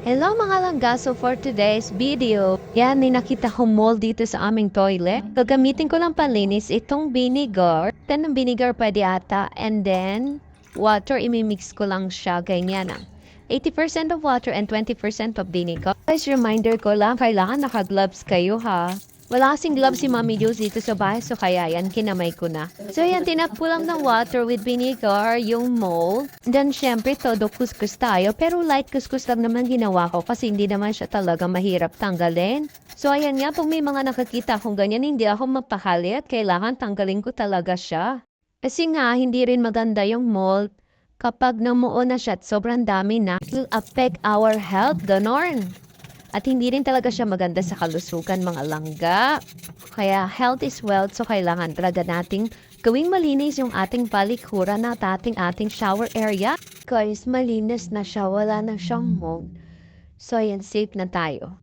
Hello mga langga, so for today's video, yan may nakita kong mold dito sa aming toilet. Gagamitin ko lang panlinis itong vinegar. Then ng vinegar pwede ata, and then water, imimix ko lang siya, ganyan ah. 80% of water and 20% of vinegar. Guys, reminder ko lang, kailangan naka-gloves kayo ha. Wala kasing gloves si Mami Jules dito sa bahay, so kaya yan, kinamay ko na. So yan, tinakpo lang ng water with vinegar, yung mold. Then syempre, todo kuskus tayo, pero light kuskus lang naman ginawa ko kasi hindi naman siya talaga mahirap tanggalin. So ayan nga, pag may mga nakakita akong ganyan, hindi ako mapakali at kailangan tanggalin ko talaga siya. Kasi nga, hindi rin maganda yung mold. Kapag namuo na siya at sobrang dami na, it will affect our health, ganon. At hindi rin talaga siya maganda sa kalusugan mga langga. Kaya health is wealth, so kailangan talaga nating gawing malinis yung ating palikuran at ating shower area. Guys, malinis na siya, wala na siyang mold. So ayan, safe na tayo.